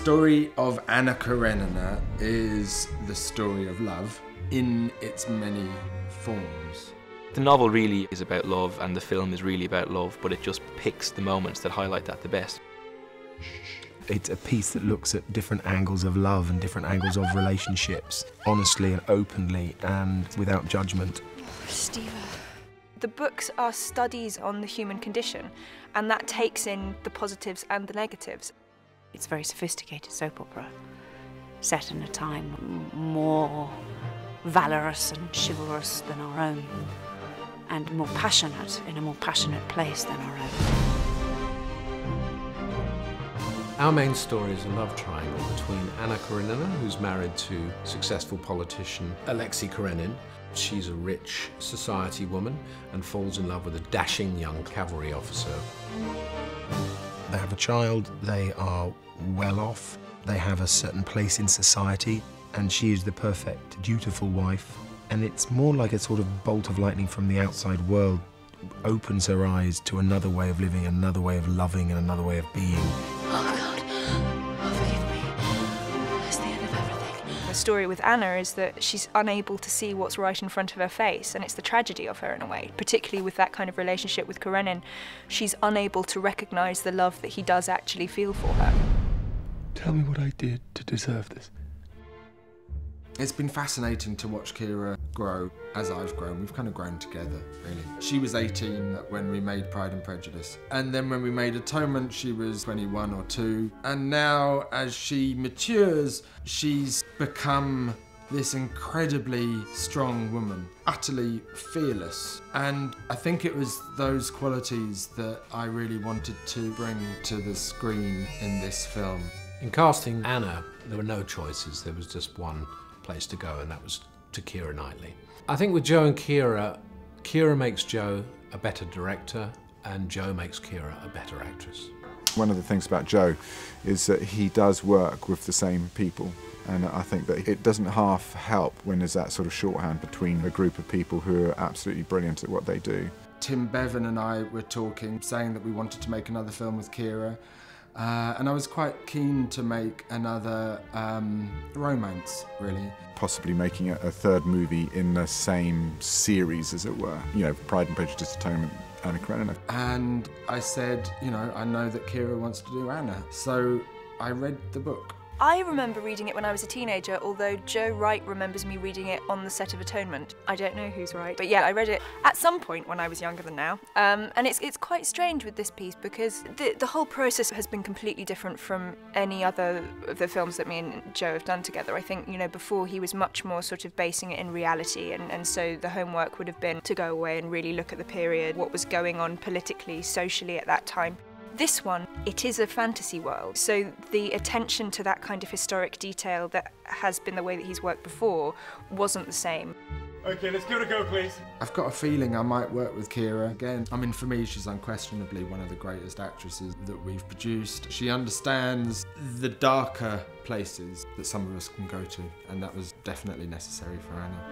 story of Anna Karenina is the story of love in its many forms. The novel really is about love and the film is really about love, but it just picks the moments that highlight that the best. It's a piece that looks at different angles of love and different angles of relationships, honestly and openly and without judgment. Steva. The books are studies on the human condition, and that takes in the positives and the negatives. It's a very sophisticated soap opera, set in a time more valorous and chivalrous than our own, and more passionate, in a more passionate place than our own. Our main story is a love triangle between Anna Karenina, who's married to successful politician Alexei Karenin. She's a rich society woman and falls in love with a dashing young cavalry officer. They have a child, they are well off, they have a certain place in society, and she is the perfect, dutiful wife. And it's more like a sort of bolt of lightning from the outside world, opens her eyes to another way of living, another way of loving, and another way of being. Oh God, oh forgive me, that's the end of everything. The story with Anna is that she's unable to see what's right in front of her face, and it's the tragedy of her in a way, particularly with that kind of relationship with Karenin. She's unable to recognise the love that he does actually feel for her. Tell me what I did to deserve this. It's been fascinating to watch Keira grow as I've grown. We've kind of grown together, really. She was 18 when we made Pride and Prejudice. And then when we made Atonement, she was 21 or 2. And now, as she matures, she's become this incredibly strong woman, utterly fearless. And I think it was those qualities that I really wanted to bring to the screen in this film. In casting Anna, there were no choices. There was just one place to go, and that was to Keira Knightley. I think with Jo and Keira, Keira makes Jo a better director, and Jo makes Keira a better actress. One of the things about Jo is that he does work with the same people, and I think that it doesn't half help when there's that sort of shorthand between a group of people who are absolutely brilliant at what they do. Tim Bevan and I were talking, saying that we wanted to make another film with Keira. And I was quite keen to make another romance, really. Possibly making a third movie in the same series, as it were. You know, Pride and Prejudice, Atonement, Anna Karenina. And I said, you know, I know that Keira wants to do Anna. So I read the book. I remember reading it when I was a teenager, although Joe Wright remembers me reading it on the set of Atonement. I don't know who's right, but yeah, I read it at some point when I was younger than now. And it's quite strange with this piece because the whole process has been completely different from any other of the films that me and Joe have done together. I think, you know, before he was much more sort of basing it in reality, and so the homework would have been to go away and really look at the period, what was going on politically, socially at that time. This one, it is a fantasy world, so the attention to that kind of historic detail that has been the way that he's worked before wasn't the same. Okay, let's give it a go, please. I've got a feeling I might work with Keira again. I mean, for me, she's unquestionably one of the greatest actresses that we've produced. She understands the darker places that some of us can go to, and that was definitely necessary for Anna.